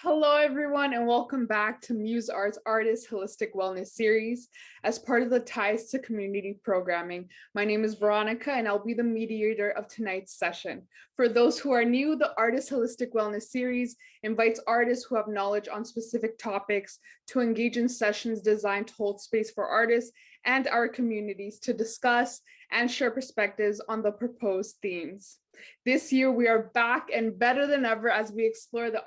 Hello, everyone, and welcome back to Muse Arts Artist Holistic Wellness Series as part of the Ties to Community programming. My name is Veronica, and I'll be the mediator of tonight's session. For those who are new, the Artist Holistic Wellness Series invites artists who have knowledge on specific topics to engage in sessions designed to hold space for artists and our communities to discuss and share perspectives on the proposed themes. This year, we are back and better than ever as we explore the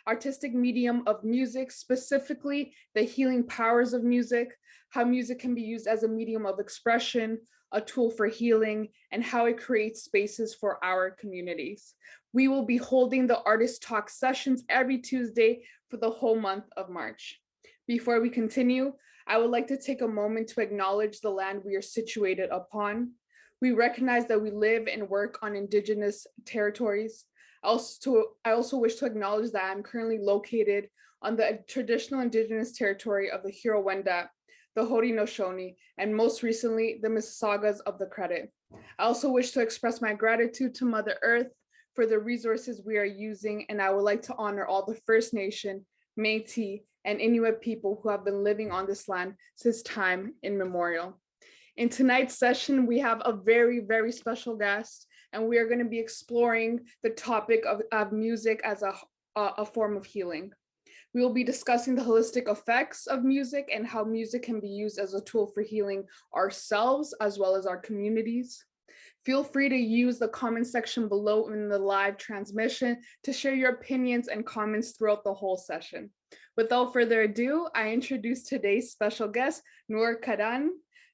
artistic medium of music, specifically the healing powers of music, how music can be used as a medium of expression, a tool for healing, and how it creates spaces for our communities. We will be holding the Artist Talk sessions every Tuesday for the whole month of March. Before we continue, I would like to take a moment to acknowledge the land we are situated upon. We recognize that we live and work on Indigenous territories. I also wish to acknowledge that I'm currently located on the traditional Indigenous territory of the Huron-Wendat, the Haudenosaunee, and most recently, the Mississaugas of the Credit. I also wish to express my gratitude to Mother Earth for the resources we are using, and I would like to honor all the First Nation, Métis, and Inuit people who have been living on this land since time immemorial. In tonight's session, we have a very, very special guest, and we are going to be exploring the topic of music as a form of healing. We will be discussing the holistic effects of music and how music can be used as a tool for healing ourselves as well as our communities. Feel free to use the comment section below in the live transmission to share your opinions and comments throughout the whole session. Without further ado, I introduce today's special guest, Nour KDN.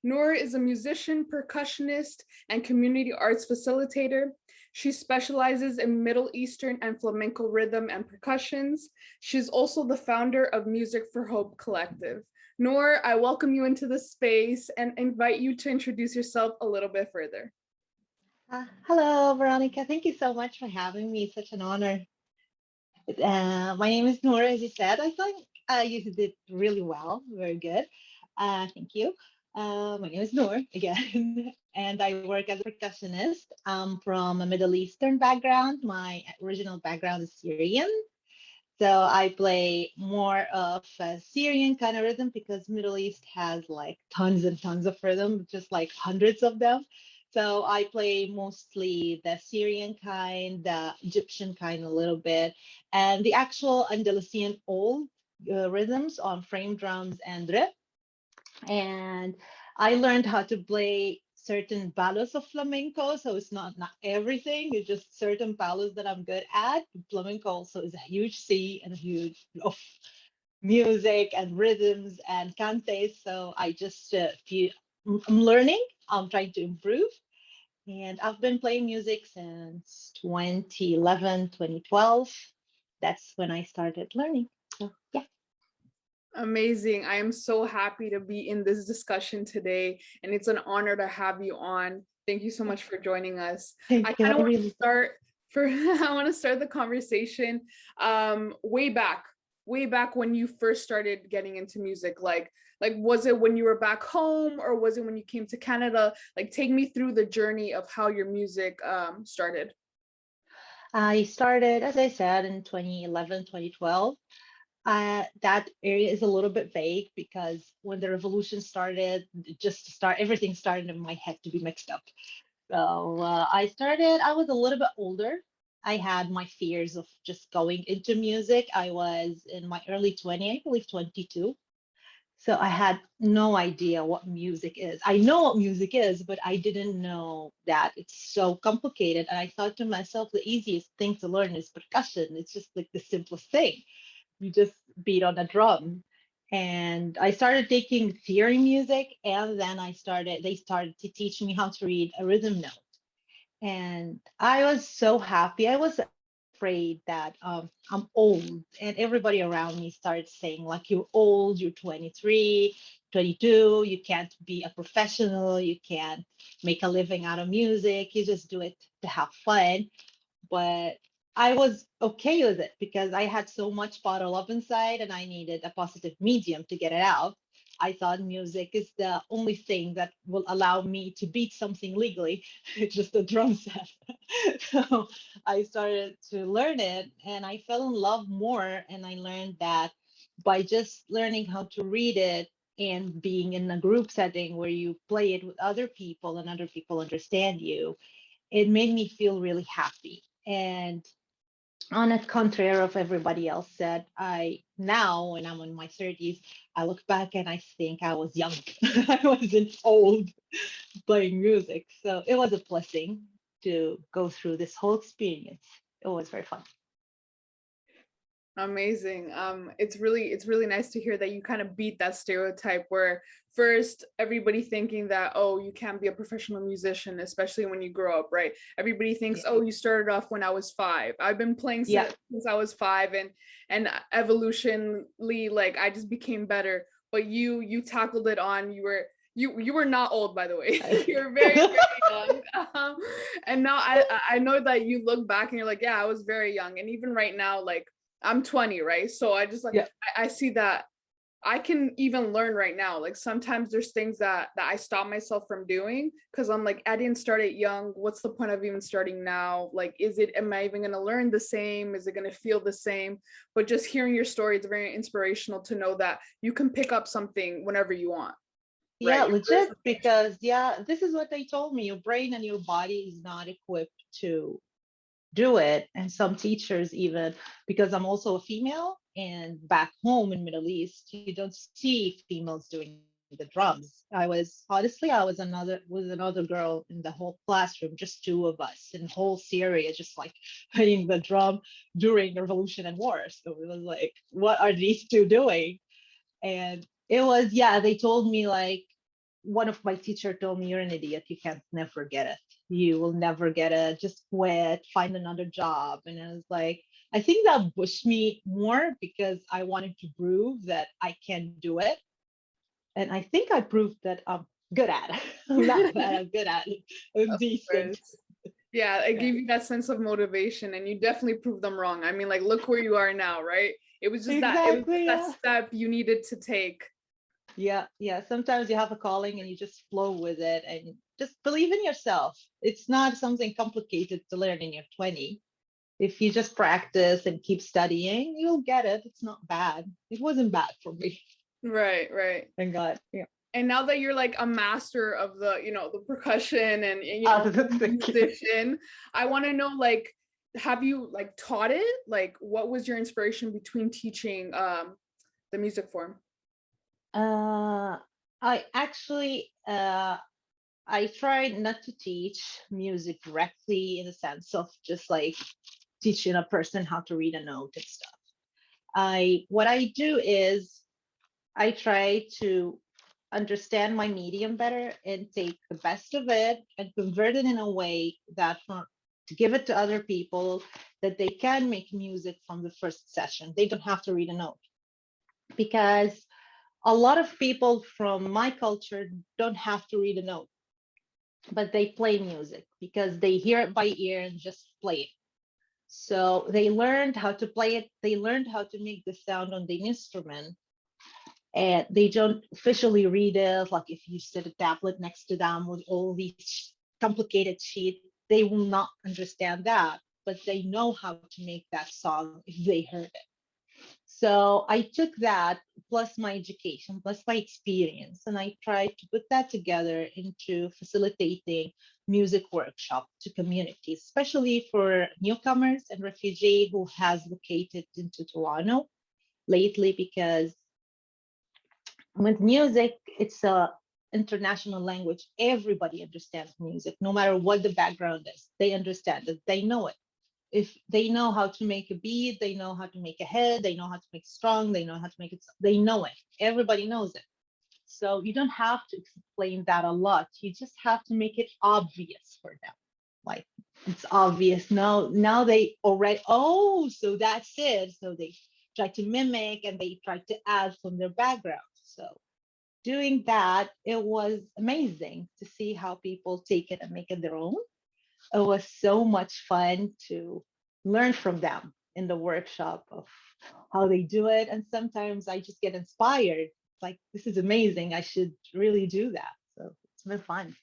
Nora is a musician, percussionist, and community arts facilitator. She specializes in Middle Eastern and flamenco rhythm and percussions. She's also the founder of Music for Hope Collective. Nora, I welcome you into the space and invite you to introduce yourself a little bit further. Hello, Veronica. Thank you so much for having me. Such an honor. My name is Nora, as you said. I think you did really well. Very good. Thank you. My name is Noor again, and I work as a percussionist. I'm from a Middle Eastern background. My original background is Syrian. So I play more of a Syrian kind of rhythm because Middle East has like tons and tons of rhythm, just like hundreds of them. So I play mostly the Syrian kind, the Egyptian kind a little bit, and the actual Andalusian old rhythms on frame drums and rip. And I learned how to play certain palos of flamenco. So it's not everything, it's just certain palos that I'm good at. Flamenco also is a huge sea and a huge of music and rhythms and cantes. So I just feel I'm learning, I'm trying to improve. And I've been playing music since 2011, 2012. That's when I started learning. So yeah. Amazing. I am so happy to be in this discussion today, and it's an honor to have you on. Thank you so much for joining us. I Thank you. kind I of want to really start I want to start the conversation way back when you first started getting into music. Like was it when you were back home or was it when you came to Canada? Like take me through the journey of how your music started. I started, as I said, in 2011, 2012. That area is a little bit vague because when the revolution started, everything started in my head to be mixed up. So I was a little bit older. I had my fears of just going into music. I was in my early 20s, I believe 22. So I had no idea what music is. I know what music is, but I didn't know that it's so complicated. And I thought to myself, the easiest thing to learn is percussion. It's just like the simplest thing. You just beat on a drum. And I started taking theory music, and then they started to teach me how to read a rhythm note. And I was so happy. I was afraid that I'm old, and everybody around me started saying, like, you're old, you're 23, 22, you can't be a professional, you can't make a living out of music, you just do it to have fun. But I was okay with it because I had so much bottled up inside and I needed a positive medium to get it out. I thought music is the only thing that will allow me to beat something legally. It's just a drum set. So I started to learn it and I fell in love more. And I learned that by just learning how to read it and being in a group setting where you play it with other people and other people understand you, it made me feel really happy. And on a contrary of everybody else said, I now when I'm in my 30s, I look back and I think I was young. I wasn't old playing music. So it was a blessing to go through this whole experience. It was very fun. Amazing. It's really nice to hear that you kind of beat that stereotype where first everybody thinking that, oh, you can't be a professional musician, especially when you grow up, right? Everybody thinks, Yeah. oh, you started off when I was 5. I've been playing Yeah. since I was 5, and evolutionally, like I just became better. But you tackled it on. You were not old, by the way. You were very, very young. And now I know that you look back and you're like, yeah, I was very young. And even right now, like I'm 20, right? So I just like Yeah. I see that I can even learn right now. Like sometimes there's things that I stop myself from doing because I'm like, I didn't start it young. What's the point of even starting now? Like, am I even gonna learn the same? Is it gonna feel the same? But just hearing your story, it's very inspirational to know that you can pick up something whenever you want, Yeah, right? legit, because yeah, this is what they told me. Your brain and your body is not equipped to do it. And some teachers even, because I'm also a female and back home in Middle East you don't see females doing the drums. I was another girl in the whole classroom, just two of us in whole Syria, just like playing the drum during the revolution and war. So it was like, what are these two doing? And it was, yeah, they told me like, one of my teacher told me, you're an idiot, you can't never get it, you will never get it, just quit, find another job. And I was like, I think that pushed me more because I wanted to prove that I can do it. And I think I proved that I'm good at it. I'm not bad, I'm good at it, I'm Of decent. course. Yeah, it Yeah, gave you that sense of motivation and you definitely proved them wrong. I mean, like look where you are now, right? exactly. That Yeah. step you needed to take. Yeah, yeah. Sometimes you have a calling and you just flow with it and just believe in yourself. It's not something complicated to learn in your 20. If you just practice and keep studying, you'll get it. It's not bad. It wasn't bad for me. Right, right. Thank God. Yeah. And now that you're like a master of the percussion and Oh, a thank you. musician, I want to know like have you like taught it? Like what was your inspiration between teaching the music form? Uh, I actually, I tried not to teach music directly in the sense of just like teaching a person how to read a note and stuff. What I do is I try to understand my medium better and take the best of it and convert it in a way that to give it to other people, that they can make music from the first session. They don't have to read a note, because a lot of people from my culture don't have to read a note, but they play music because they hear it by ear and just play it. So they learned how to play it. They learned how to make the sound on the instrument, and they don't officially read it. Like if you set a tablet next to them with all these complicated sheets, they will not understand that, but they know how to make that song if they heard it. So I took that plus my education, plus my experience, and I tried to put that together into facilitating music workshop to communities, especially for newcomers and refugee who has located into Toronto lately, because with music, it's a international language. Everybody understands music, no matter what the background is. They understand it. They know it. If they know how to make a beat, they know how to make a head, they know how to make strong, they know how to make it. They know it. Everybody knows it. So you don't have to explain that a lot. You just have to make it obvious for them. Like it's obvious now. Now they already. Oh, so that's it. So they try to mimic and they try to add from their background. So doing that, it was amazing to see how people take it and make it their own. It was so much fun to learn from them in the workshop of how they do it. And sometimes I just get inspired. like, this is amazing. I should really do that. So it's been fun.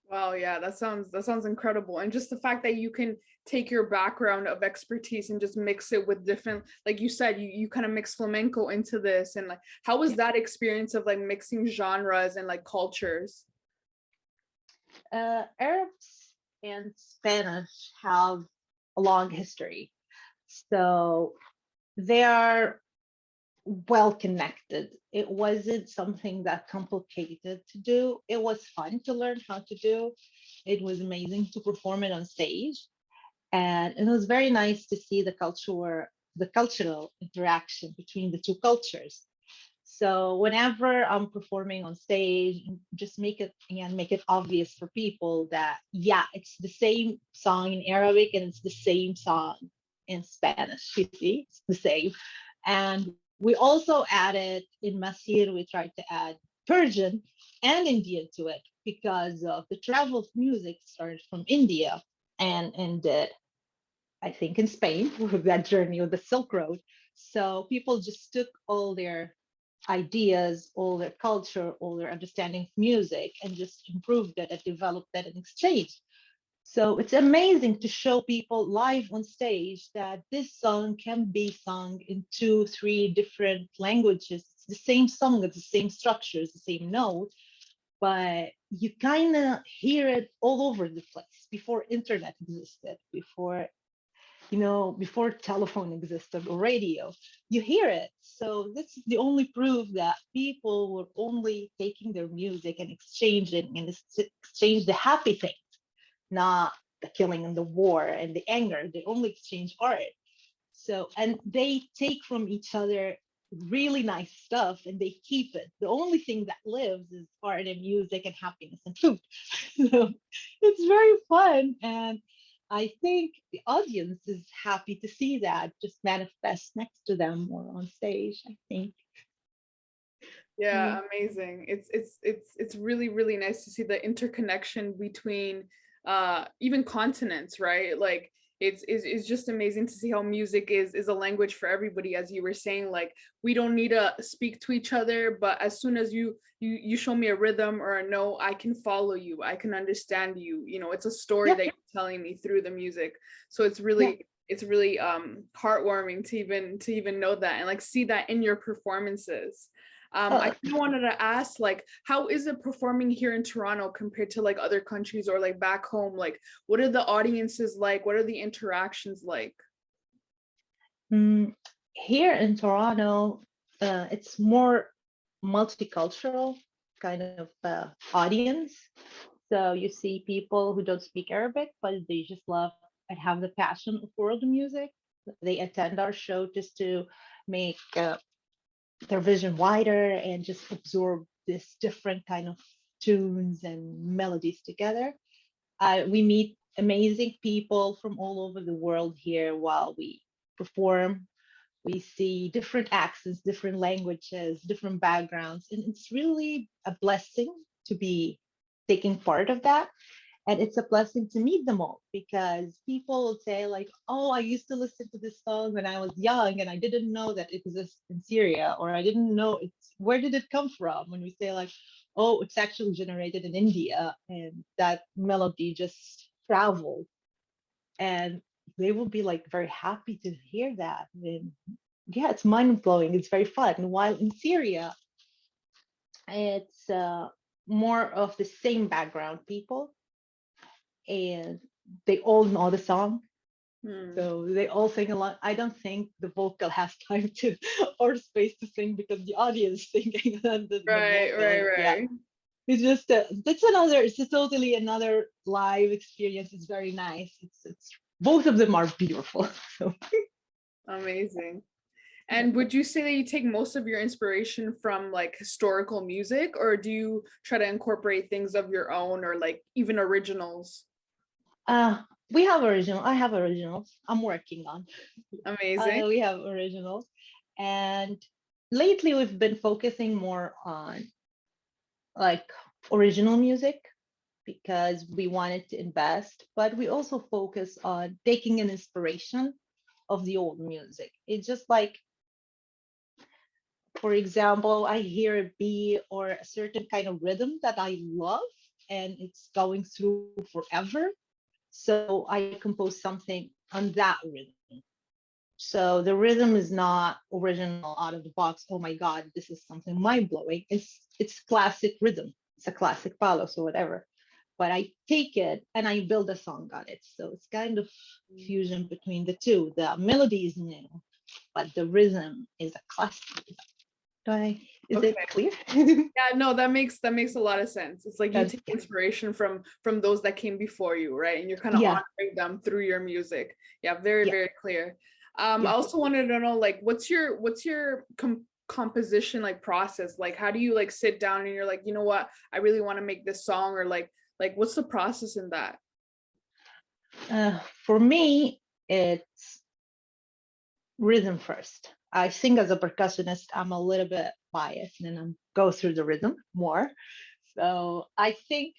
Wow, yeah, that sounds incredible. And just the fact that you can take your background of expertise and just mix it with different, like you said, you kind of mix flamenco into this. And like, how was Yeah. that experience of like mixing genres and like cultures? Arabs and Spanish have a long history. So they are well connected. It wasn't something that complicated to do. It was fun to learn how to do. It was amazing to perform it on stage. And it was very nice to see the cultural interaction between the two cultures. So whenever I'm performing on stage, just make it obvious for people that yeah, it's the same song in Arabic and it's the same song in Spanish. You see, it's the same. And we also added in Masir, we tried to add Persian and Indian to it because of the travel of music started from India and ended, I think, in Spain with that journey of the Silk Road. So people just took all their ideas, all their culture, all their understanding of music, and just improved it and developed that in exchange. So it's amazing to show people live on stage that this song can be sung in two, three different languages. It's the same song, it's the same structure, it's the same note, but you kind of hear it all over the place before internet existed, before telephone existed or radio, you hear it. So this is the only proof that people were only taking their music and exchanging and exchange the happy things, not the killing and the war and the anger. They only exchange art. So, and they take from each other really nice stuff and they keep it. The only thing that lives is art and music and happiness and food. So it's very fun. And I think the audience is happy to see that just manifest next to them or on stage, I think. Yeah, amazing. It's really really nice to see the interconnection between even continents, right? Like it's just amazing to see how music is a language for everybody, as you were saying. Like we don't need to speak to each other, but as soon as you show me a rhythm or a note, I can follow you, I can understand you. You know, it's a story Yeah, that you're telling me through the music. So yeah. it's really heartwarming to even know that and like see that in your performances. I Uh, kind of wanted to ask, like, how is it performing here in Toronto compared to like other countries or like back home? Like, what are the audiences like? What are the interactions like? mm, Here in Toronto, it's more multicultural kind of audience. So you see people who don't speak Arabic, but they just love and have the passion for world music. They attend our show just to make their vision wider and just absorb this different kind of tunes and melodies together. We meet amazing people from all over the world here while we perform. We see different accents, different languages, different backgrounds, and it's really a blessing to be taking part of that. And it's a blessing to meet them all because people will say like, oh, I used to listen to this song when I was young and I didn't know that it exists in Syria, or I didn't know it's, where did it come from? When we say like, oh, it's actually generated in India and that melody just traveled, and they will be like very happy to hear that. And yeah, it's mind blowing. It's very fun. While in Syria, it's more of the same background people, and they all know the song. Hmm. So they all sing along. I don't think the vocal has time to or space to sing because the audience is singing and the Right, right, vocal. Yeah, right. it's just it's just totally another live experience. It's very nice. It's both of them are beautiful. So Amazing. yeah. And would you say that you take most of your inspiration from like historical music, or do you try to incorporate things of your own or like even originals? Uh, we have original. I have originals. I'm working on. Amazing. We have originals, and lately we've been focusing more on like original music because we wanted to invest, but we also focus on taking an inspiration of the old music. It's just like For example, I hear a beat or a certain kind of rhythm that I love and it's going through forever. So I compose something on that rhythm. So the rhythm is not original out of the box. Oh my God, this is something mind blowing. It's classic rhythm. It's a classic palos or whatever. But I take it and I build a song on it. So it's kind of fusion between the two. The melody is new, but the rhythm is a classic. Is Okay. it clear? Yeah, no, that makes a lot of sense. It's like you That's take inspiration from those that came before you, right? And you're kind of yeah, honoring them through your music. Yeah, very, yeah, very clear. I yeah. also wanted to know, like, what's your composition like process? Like, how do you like sit down and you're like, you know what, I really want to make this song, or like what's the process in that? For me, it's rhythm first. I think as a percussionist, I'm a little bit biased and I go through the rhythm more. So I think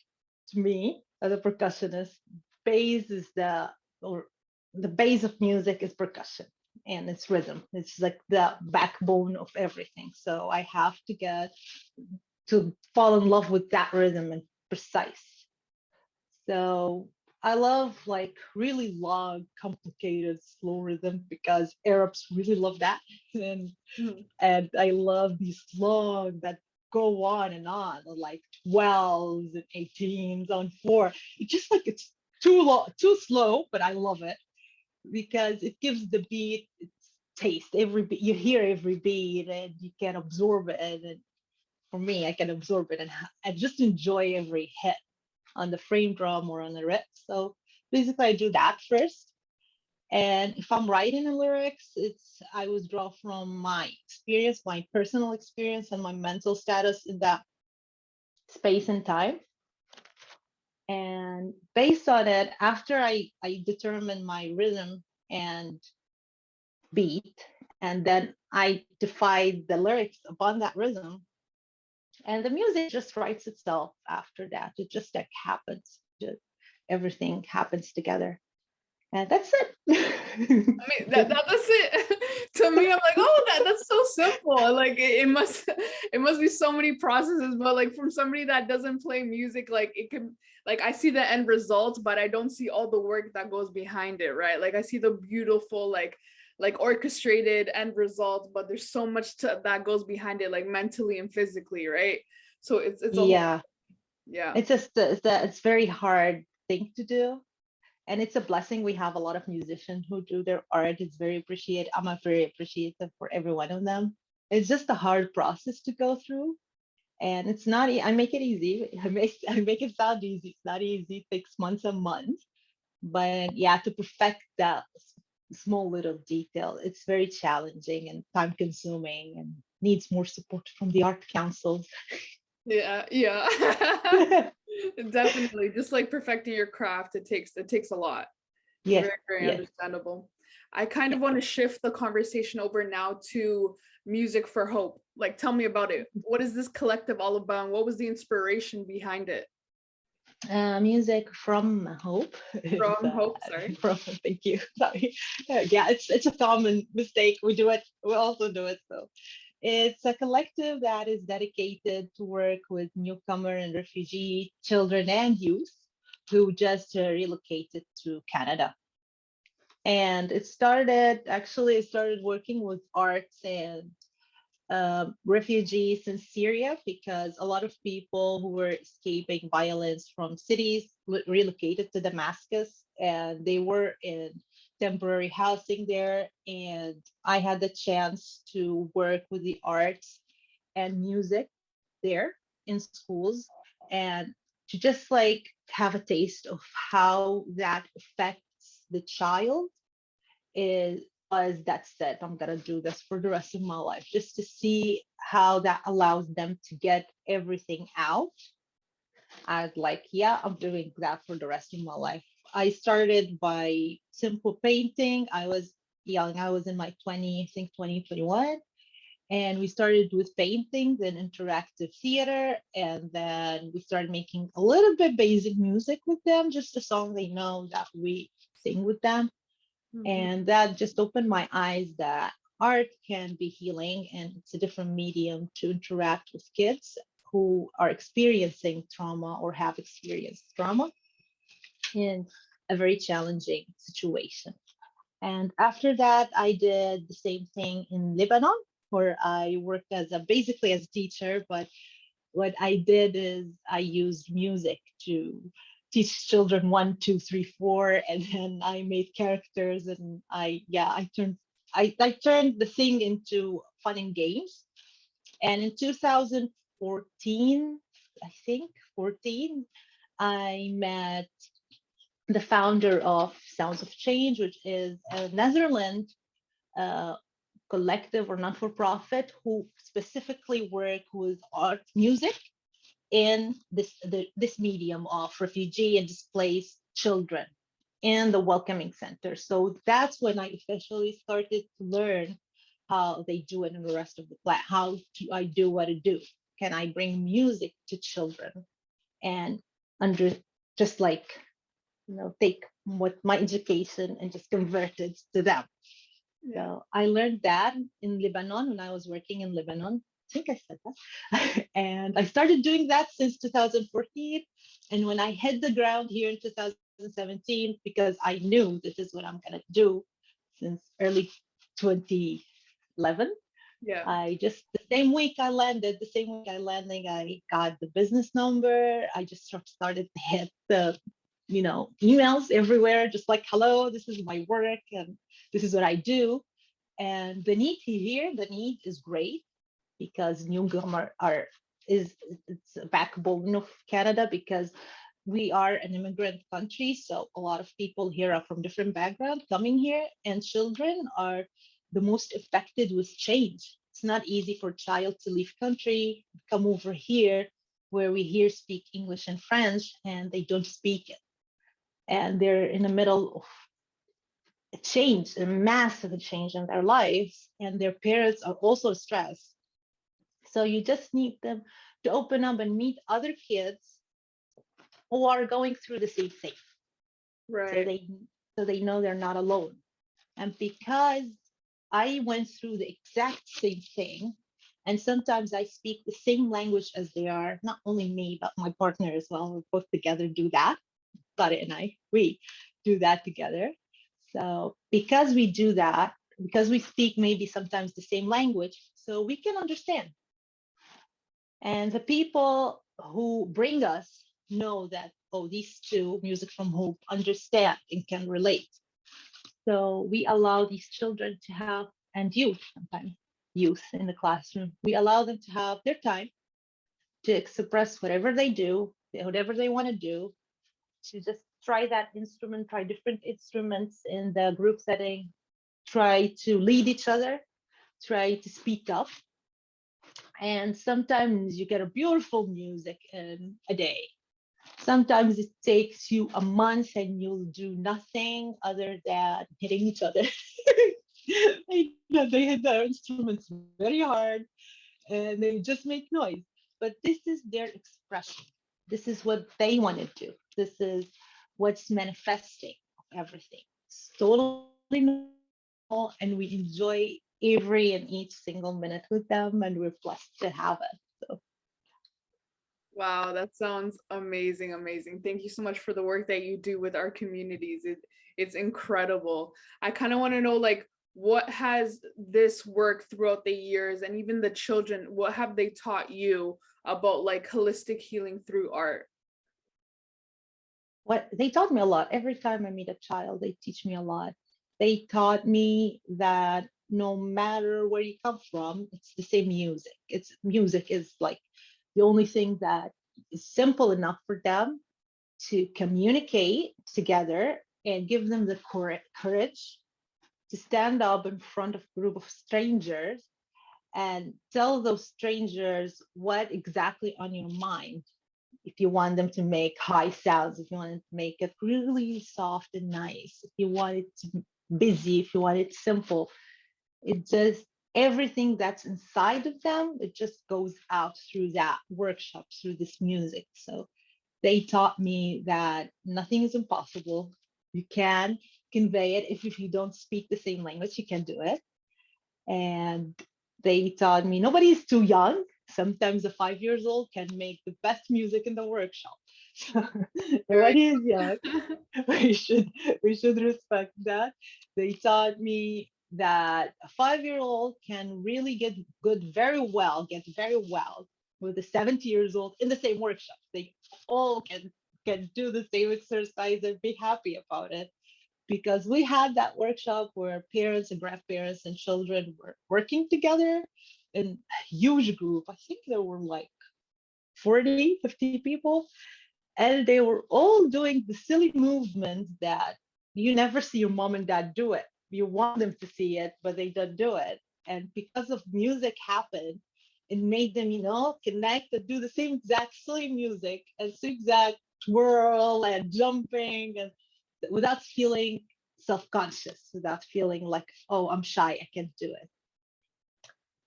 to me, as a percussionist, bass is or the base of music is percussion and it's rhythm. It's like the backbone of everything. So I have to get to fall in love with that rhythm and precise. So I love like really long, complicated, slow rhythm because Arabs really love that. And Mhm. and I love these long that go on, like 12s and 18s on four. It's just like it's too long, too slow, but I love it because it gives the beat its taste. Every beat you hear every beat and you can absorb it. And for me, I can absorb it and just enjoy every hit on the frame drum or on the rip. So basically, I do that first. And if I'm writing the lyrics, it's I withdraw from my experience, my personal experience, and my mental status in that space and time. And based on it, after I determine my rhythm and beat, and then I define the lyrics upon that rhythm, and the music just writes itself after that. It just like happens. Just, everything happens together. And that's it. I mean that's it. To me, I'm like, oh, that's so simple. Like it must it must be so many processes, but like from somebody that doesn't play music, like it can, like I see the end result, but I don't see all the work that goes behind it, right? Like I see the beautiful like orchestrated end result, but there's so much that goes behind it, like mentally and physically, right? So it's a whole, Yeah, yeah. it's just it's very hard thing to do, and it's a blessing. We have a lot of musicians who do their art. It's very appreciated. I'm a very appreciative for every one of them. It's just a hard process to go through, and it's not. I make it easy. I make it sound easy. It's not easy. It takes months and months, but yeah, to perfect that small little detail, it's very challenging and time consuming, and needs more support from the art councils. Yeah, yeah. Definitely. Just like perfecting your craft, it takes a lot. Yes, Very, very yes, understandable. I kind yeah. of want to shift the conversation over now to Music for Hope. Like, tell me about it. What is this collective all about? What was the inspiration behind it? Music from Hope. It's From Hope, sorry. from. Thank you. Sorry. Yeah, it's a common mistake. We do it. We also do it. So it's a collective that is dedicated to work with newcomer and refugee children and youth who just relocated to Canada. And it started working with arts and refugees in Syria because a lot of people who were escaping violence from cities relocated to Damascus and they were in temporary housing there. And I had the chance to work with the arts and music there in schools and to just like have a taste of how that affects the child is was that said, I'm gonna do this for the rest of my life, just to see how that allows them to get everything out. I was like, yeah, I'm doing that for the rest of my life. I started by simple painting. I was young, I was in my 20, I think 2021. And we started with paintings and interactive theater. And then we started making a little bit basic music with them, just a song they know that we sing with them. Mhm. And that just opened my eyes that art can be healing, and it's a different medium to interact with kids who are experiencing trauma or have experienced trauma in a very challenging situation. And after that, I did the same thing in Lebanon, where I worked as a basically as a teacher. But what I did is I used music to teach children one, two, three, four, and then I made characters, and I turned the thing into fun and games. And in 2014, I think 14, I met the founder of Sounds of Change, which is a Netherlands uh, collective or non-for-profit who specifically work with art music in this medium of refugee and displaced children in the welcoming center. So that's when I officially started to learn how they do it in the rest of the planet. How do I do what I do? Can I bring music to children and under just like take what my education and just convert it to them. Yeah. So I learned that in Lebanon when I was working in Lebanon. I think I said that. And I started doing that since 2014. And when I hit the ground here in 2017, because I knew this is what I'm going to do since early 2011, Yeah. I just, the same week I landing, I got the business number. I just started to hit the, emails everywhere, just like, hello, this is my work and this is what I do. And the need here, the need is great because newcomer is it's a backbone of Canada because we are an immigrant country. So a lot of people here are from different backgrounds coming here, and children are the most affected with change. It's not easy for a child to leave country, come over here where we here speak English and French and they don't speak it. And they're in the middle of a change, a massive change in their lives, and their parents are also stressed. So you just need them to open up and meet other kids who are going through the same thing. So Right. they know they're not alone. And because I went through the exact same thing, and sometimes I speak the same language as they are, not only me, but my partner as well. We both together do that. Tare and we do that together. So because we do that, because we speak maybe sometimes the same language, so we can understand. And the people who bring us know that, oh, these two, Music from Hope, understand and can relate. So we allow these children to have, and youth sometimes, youth in the classroom, we allow them to have their time to express whatever they do, whatever they want to do, to just try that instrument, try different instruments in the group setting, try to lead each other, try to speak up. And sometimes you get a beautiful music in a day. Sometimes it takes you a month and you'll do nothing other than hitting each other. They hit their instruments very hard and they just make noise. But this is their expression. This is what they want to do. This is what's manifesting of everything. It's totally normal, and we enjoy every and each single minute with them, and we're blessed to have it. So Wow, that sounds amazing, amazing. Thank you so much for the work that you do with our communities. It's incredible. I kind of want to know like what has this work throughout the years and even the children, what have they taught you about like holistic healing through art? what they taught me a lot. Every time I meet a child, they teach me a lot. They taught me that no matter where you come from, it's the same music. It's music is like the only thing that is simple enough for them to communicate together and give them the courage to stand up in front of a group of strangers and tell those strangers what exactly on your mind. If you want them to make high sounds, if you want to make it really soft and nice, if you want it to busy, if you want it simple, it just everything that's inside of them, it just goes out through that workshop, through this music. So they taught me that nothing is impossible. You can convey it if you don't speak the same language, you can do it. And they taught me nobody is too young. Sometimes a 5 years old can make the best music in the workshop. So Very nobody is young. we should we should respect that. They taught me that a 5 year old can really get very well with a 70 years old in the same workshop. They all can do the same exercise and be happy about it. Because we had that workshop where parents and grandparents and children were working together in a huge group. I think there were like 40, 50 people, and they were all doing the silly movements that you never see your mom and dad do it. You want them to see it, but they don't do it. And because of music happened, it made them, connect and do the same exact silly music and same exact twirl and jumping, and without feeling self-conscious, without feeling like, oh, I'm shy, I can't do it.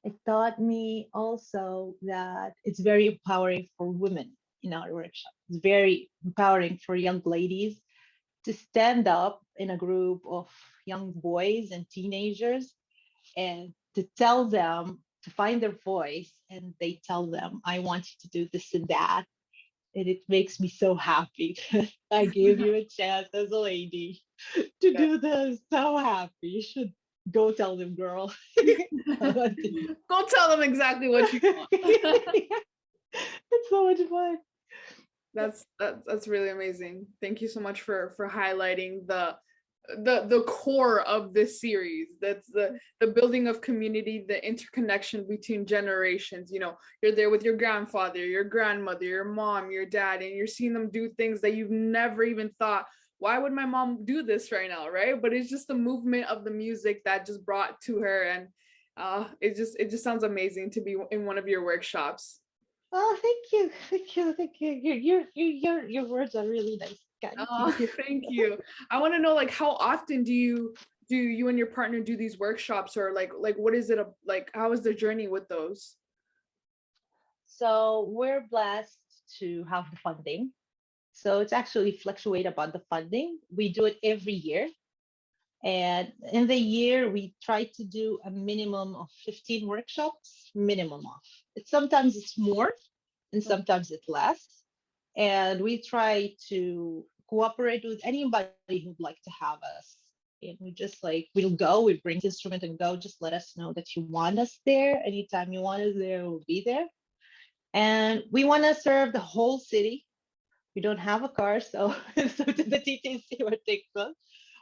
It taught me also that it's very empowering for women in our workshop. It's very empowering for young ladies to stand up in a group of young boys and teenagers and to tell them to find their voice. And they tell them, I want you to do this and that. And it makes me so happy. I gave you a chance as a lady to Yeah. do this. So happy. You should go tell them, girl. Go tell them exactly what you want. It's so much fun. That's really amazing. Thank you so much for highlighting the core of this series. That's the building of community, the interconnection between generations. You're there with your grandfather, your grandmother, your mom, your dad, and you're seeing them do things that you've never even thought, why would my mom do this right now, right? But it's just the movement of the music that just brought to her, and it just sounds amazing to be in one of your workshops. Oh, thank you, thank you, thank you. Your words are really nice, Karen. Oh, Thank you. thank you. I want to know, like, how often do you and your partner do these workshops, or like what is it like, how is the journey with those? So we're blessed to have the funding. So it's actually fluctuate about the funding. We do it every year. And in the year, we try to do a minimum of 15 workshops, minimum of. Sometimes it's more and sometimes it's less. And we try to cooperate with anybody who'd like to have us. And we just like, we'll go, we bring the instrument and go, just let us know that you want us there. Anytime you want us there, we'll be there. And we want to serve the whole city. We don't have a car, so so to the TTC what takes us.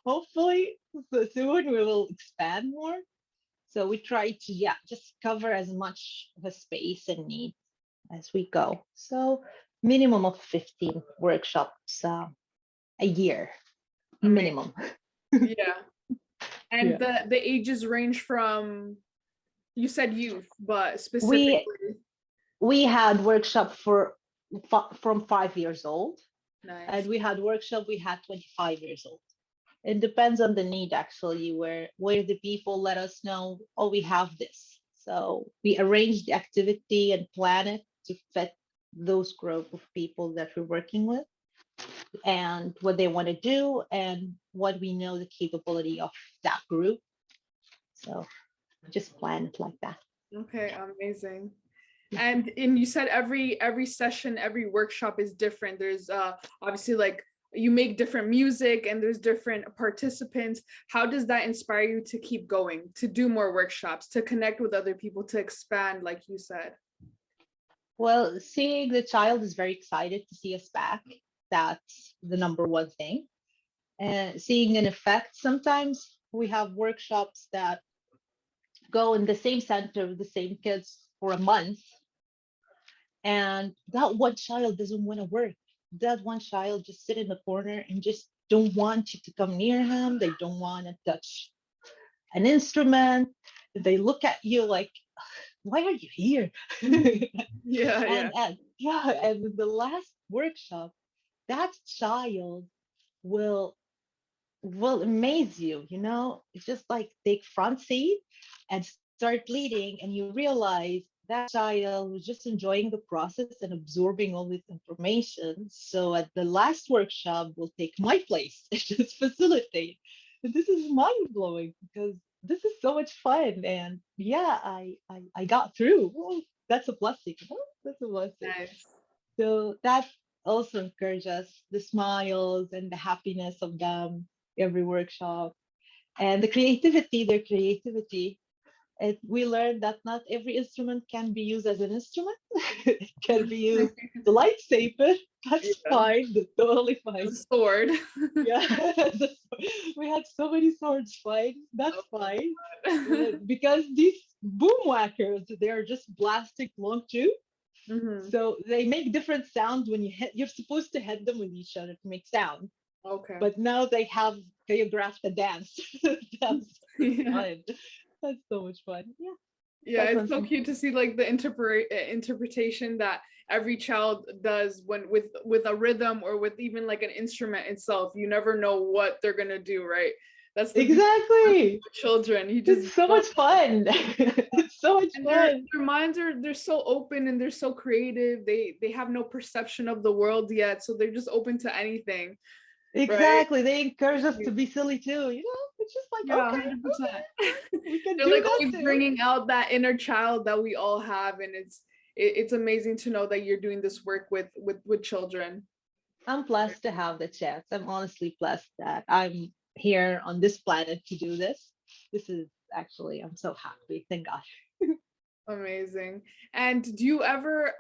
Hopefully, so soon we will expand more. So we try to, yeah, just cover as much of a space and need as we go. So minimum of 15 workshops a year, Amazing. minimum. Yeah. And Yeah. the ages range from, you said youth, but We specifically. we had workshop from 5 years old, and Nice. we had workshop we had 25 years old. It depends on the need actually, where the people let us know, oh, we have this. So we arrange the activity and plan it to fit those group of people that we're working with and what they want to do and what we know the capability of that group. So just plan it like that. Okay, amazing. And you said every session, every workshop is different. There's obviously, like, you make different music and there's different participants. How does that inspire you to keep going, to do more workshops, to connect with other people, to expand, like you said? Well, seeing the child is very excited to see us back. That's the number one thing. And seeing an effect. Sometimes we have workshops that go in the same center with the same kids for a month, and that one child doesn't want to work. That one child just sit in the corner and just don't want you to come near him. They don't want to touch an instrument. They look at you like, why are you here? Yeah, yeah. And yeah, and the last workshop, that child will will amaze you, it's just like take front seat and start leading, and you realize that child was just enjoying the process and absorbing all this information. So at the last workshop, we'll take my place and just facilitate. And this is mind blowing because this is so much fun. And yeah, I got through. Well, that's a blessing. That's a blessing. Nice. So that also encourages the smiles and the happiness of them every workshop and the creativity, their creativity. We learned that not every instrument can be used as an instrument. It can be used the lightsaber. That's Yeah. fine. That's totally The fine. sword. Yeah, we had so many swords fight. That's Oh fine. my God. Because these boom whackers, they're just blasting long tube. Hmm. So they make different sounds when you hit. You're supposed to hit them with each other to make sound. Okay. But now they have choreographed a dance. That's Yeah. fun. That's so much fun. Yeah, Yeah, that's it's one so thing. cute to see like the interpretation that every child does when with a rhythm or with even like an instrument itself. You never know what they're gonna do, right? That's the beauty of working Exactly. with children. You just It's so don't much fun. It's so much and fun. their minds are they're so open and they're so creative. They have no perception of the world yet, so they're just open to anything, right? Exactly. They encourage us to be silly too. It's just like, Yeah, okay, 100%. we can They're do like that always too. bringing out that inner child that we all have, and it's amazing to know that you're doing this work with children. I'm blessed to have the chance. I'm honestly blessed that I'm here on this planet to do this. This is actually, I'm so happy. Thank God. Amazing. And do you ever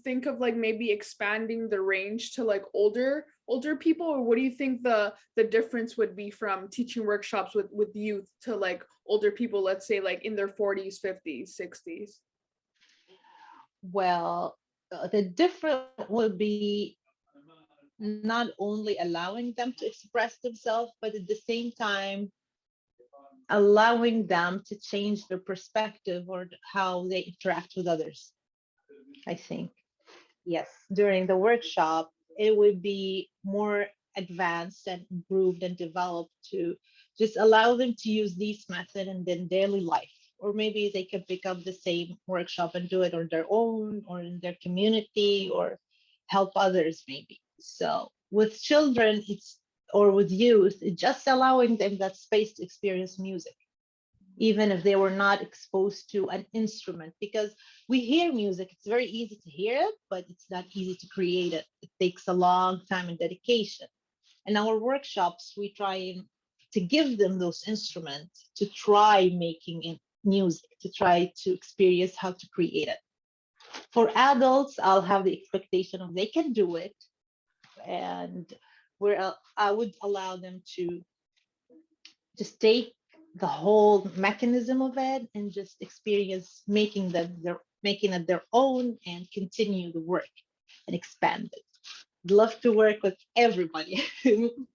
think of like maybe expanding the range to like older people, or what do you think the difference would be from teaching workshops with youth to like older people, let's say like in their 40s, 50s, 60s? Well, the difference would be not only allowing them to express themselves, but at the same time, allowing them to change their perspective or how they interact with others, I think. Yes, during the workshop, it would be more advanced and improved and developed to just allow them to use this method in their daily life. Or maybe they can pick up the same workshop and do it on their own or in their community or help others, maybe. So with children, it's or with youth, it's just allowing them that space to experience music even if they were not exposed to an instrument because we hear music, it's very easy to hear it, but it's not easy to create it. It takes a long time and dedication. In our workshops we try to give them those instruments to try making it music, to try to experience how to create it. For adults, I'll have the expectation of they can do it, and where I would allow them to just take the whole mechanism of it and just experience making it their own and continue the work and expand it. I'd love to work with everybody.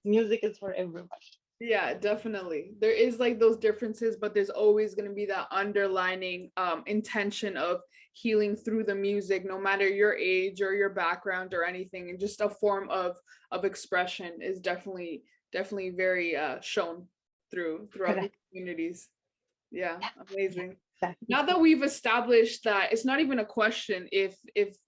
Music is for everybody. Yeah, definitely. There is like those differences, but there's always going to be that underlining intention of healing through the music, no matter your age or your background or anything. And just a form of expression is definitely very shown throughout the Correct. communities. Yeah, Yeah, amazing. exactly. Now that we've established that it's not even a question if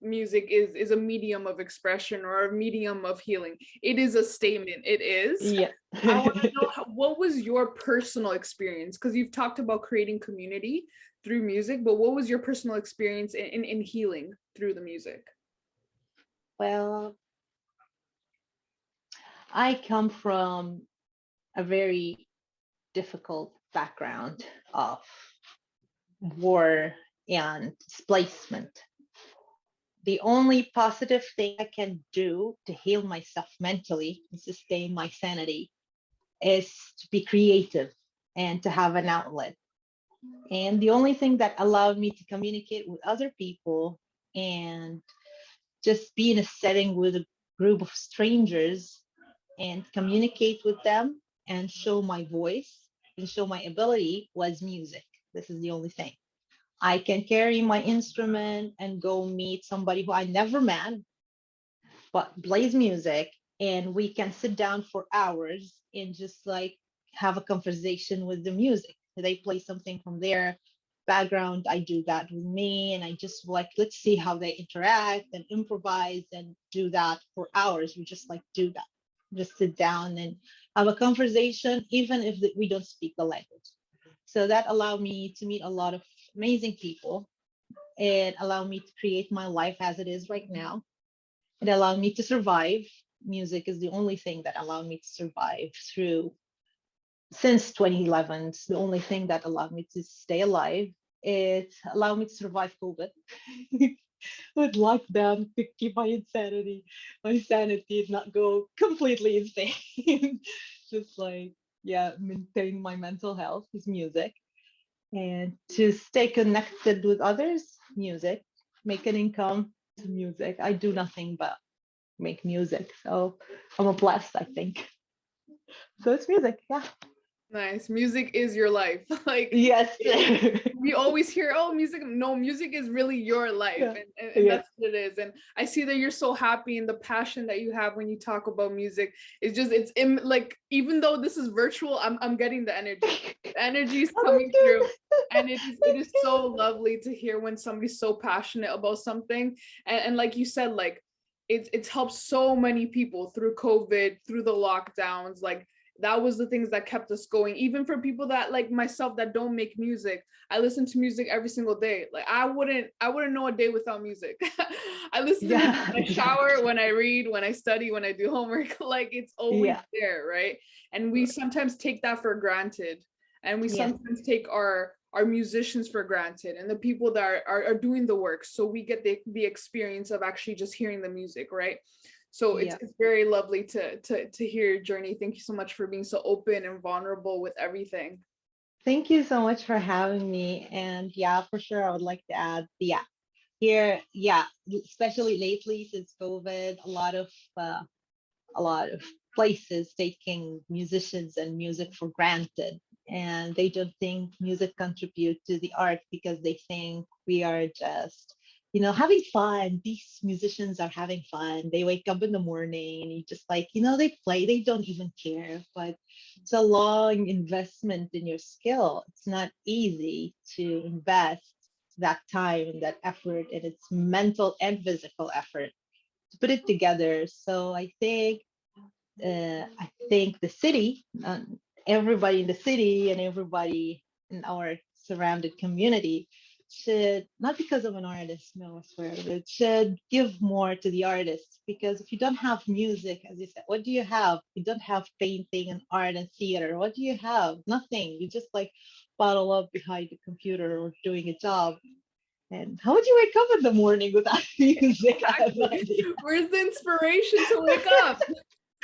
music is a medium of expression or a medium of healing, it is a statement. It is. Yeah. I want to know what was your personal experience, because you've talked about creating community through music, but what was your personal experience in healing through the music? Well, I come from a very difficult background of war and displacement. The only positive thing I can do to heal myself mentally and sustain my sanity is to be creative and to have an outlet. And the only thing that allowed me to communicate with other people and just be in a setting with a group of strangers and communicate with them and show my voice and show my ability was music. This is the only thing. I can carry my instrument and go meet somebody who I never met, but plays music, and we can sit down for hours and just like have a conversation with the music. They play something from their background, I do that with me, and I just like, let's see how they interact and improvise and do that for hours. We just like do that, just sit down and have a conversation, even if we don't speak the language. So that allowed me to meet a lot of amazing people. It allowed me to create my life as it is right now. It allowed me to survive. Music is the only thing that allowed me to survive through since 2011. It's the only thing that allowed me to stay alive. It allowed me to survive COVID. With lockdown to keep my sanity did not go completely insane. Just like, yeah, maintain my mental health with music and to stay connected with others, music, make an income to music. I do nothing but make music. So I'm a blessed, I think. So it's music, yeah. Nice. Music is your life. Like Yes. we always hear, oh, music. No, music is really your life. Yeah. And Yeah. that's what it is. And I see that you're so happy, and the passion that you have when you talk about music is just, like, even though this is virtual, I'm getting the energy. The energy is Oh, coming that's through. good. And it Thank is you. so lovely to hear when somebody's so passionate about something. And like you said, like it's helped so many people through COVID, through the lockdowns. Like that was the things that kept us going, even for people that like myself that don't make music. I listen to music every single day. Like I wouldn't know a day without music. I listen to music Yeah, when I shower, exactly. when I read, when I study, when I do homework. Like it's always Yeah. there, right? And we sometimes take that for granted, and we Yes. sometimes take our musicians for granted, and the people that are doing the work, so we get the experience of actually just hearing the music, right? So Yeah. it's very lovely to hear your journey. Thank you so much for being so open and vulnerable with everything. Thank you so much for having me. And yeah, for sure, I would like to add, yeah, here, yeah, especially lately since COVID, uh, a lot of places taking musicians and music for granted, and they don't think music contribute to the art because they think we are just having fun. These musicians are having fun. They wake up in the morning and you just like they play, they don't even care. But it's a long investment in your skill. It's not easy to invest that time and that effort, and it's mental and physical effort to put it together. So I think the city, everybody in the city and everybody in our surrounded community should, not because of an artist, no, I swear, but should give more to the artists. Because if you don't have music, as you said, what do you have? You don't have painting and art and theater. What do you have? Nothing. You just like bottle up behind the computer or doing a job. And how would you wake up in the morning without music? I have no Exactly. idea. Where's the inspiration to wake up?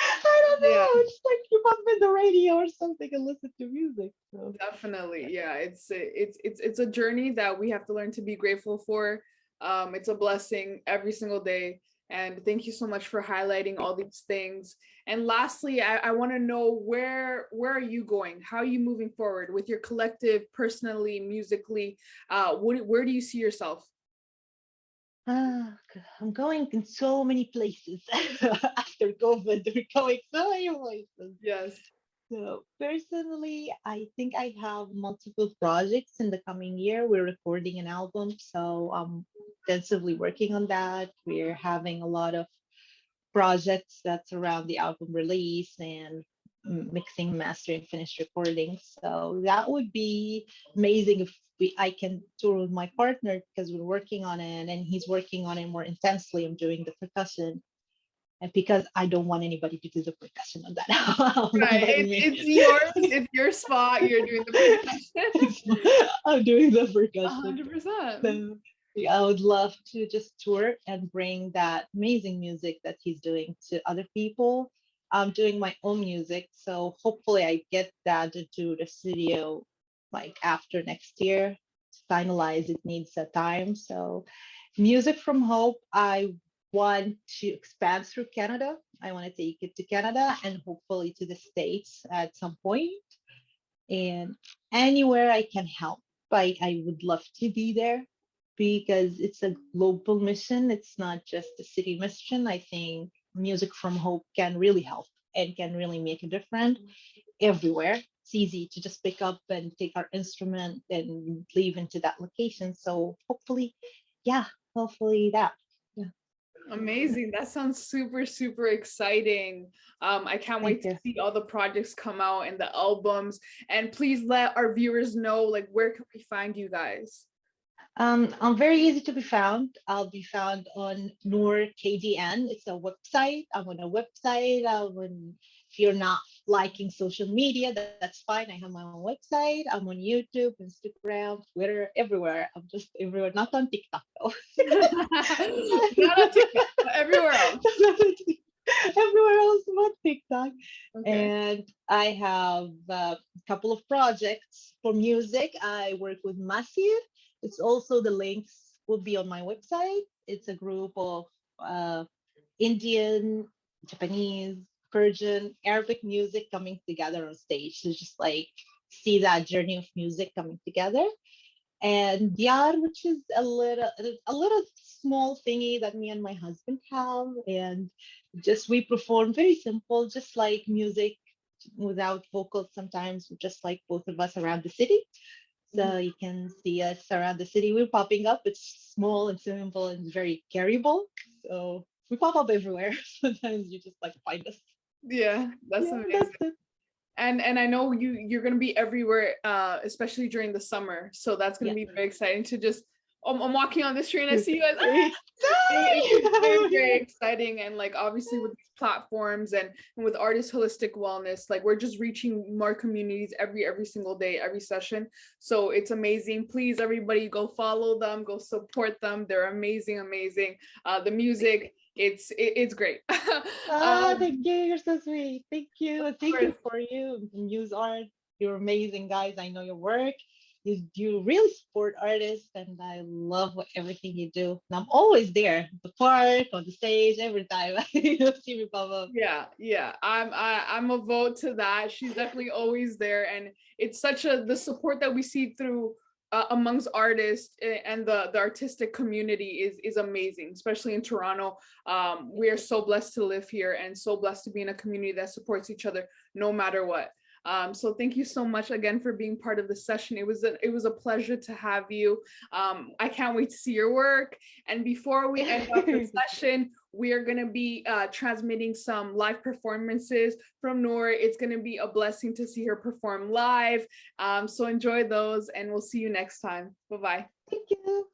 I don't Yeah, know. It's like you put in the radio or something and listen to music. So definitely. Yeah, it's a journey that we have to learn to be grateful for. It's a blessing every single day. And thank you so much for highlighting all these things. And lastly, I want to know where are you going? How are you moving forward with your collective, personally, musically? Where do you see yourself? I'm going in so many places after COVID. We're going so many places. Yes. So personally, I think I have multiple projects in the coming year. We're recording an album, so I'm intensively working on that. We're having a lot of projects that's around the album release and mixing, mastering, finished recording. So that would be amazing if I can tour with my partner because we're working on it and he's working on it more intensely. I'm doing the percussion. And because I don't want anybody to do the percussion on that album Right. but It's me. it's yours. It's your spot. You're doing the percussion. I'm doing the A percussion. hundred percent. So yeah, I would love to just tour and bring that amazing music that he's doing to other people. I'm doing my own music, so hopefully I get that into the studio like after next year. To finalize, it needs a time. So music from Hope, I want to expand through Canada. I want to take it to Canada and hopefully to the States at some point. And anywhere I can help, I would love to be there because it's a global mission. It's not just a city mission. I think Music from Hope can really help and can really make a difference everywhere. It's easy to just pick up and take our instrument and leave into that location. So hopefully, yeah, hopefully that. Yeah. Amazing. That sounds super, super exciting. I can't wait Thank to you. see all the projects come out and the albums. And please let our viewers know, like, where can we find you guys? I'm very easy to be found. I'll be found on Nour KDN. It's a website. I'm on a website. If you're not liking social media, that's fine. I have my own website. I'm on YouTube, Instagram, Twitter, everywhere. I'm just everywhere. Not on TikTok though. Not on TikTok, but everywhere else. Everywhere else but TikTok. Okay. And I have a couple of projects for music. I work with Massive. It's also the links will be on my website. It's a group of uh, Indian, Japanese, Persian, Arabic music coming together on stage. So just like see that journey of music coming together. And Diyar, which is a little small thingy that me and my husband have, and just we perform very simple, just like music without vocals sometimes, just like both of us around the city. Mhm. So you can see us around the city. We're popping up. It's small and simple and very carryable. So we pop up everywhere. Sometimes you just like find us. Yeah, that's Yeah, amazing. that's it. And I know you're gonna be everywhere, especially during the summer. So that's gonna Yeah. be very exciting to just I'm walking on the street and I see you guys. It's very, very Hi! exciting. And like obviously with these platforms and with artist holistic wellness, like we're just reaching more communities every single day, every session. So it's amazing. Please, everybody go follow them, go support them. They're amazing, amazing. The music, it's great. Thank you. You're so sweet. Thank you. And Of thank course. you for you. News art. You're amazing, guys. I know your work. You really support artists, and I love everything you do. And I'm always there, the park, on the stage, every time you see me pop up. Yeah. I'm a vote to that. She's definitely always there, and it's such a the support that we see through amongst artists and the artistic community is amazing, especially in Toronto. We are so blessed to live here and so blessed to be in a community that supports each other no matter what. So thank you so much again for being part of the session. It was a pleasure to have you. I can't wait to see your work. And before we end off the session, we are going to be transmitting some live performances from Nora. It's going to be a blessing to see her perform live. So enjoy those, and we'll see you next time. Bye-bye. Thank you.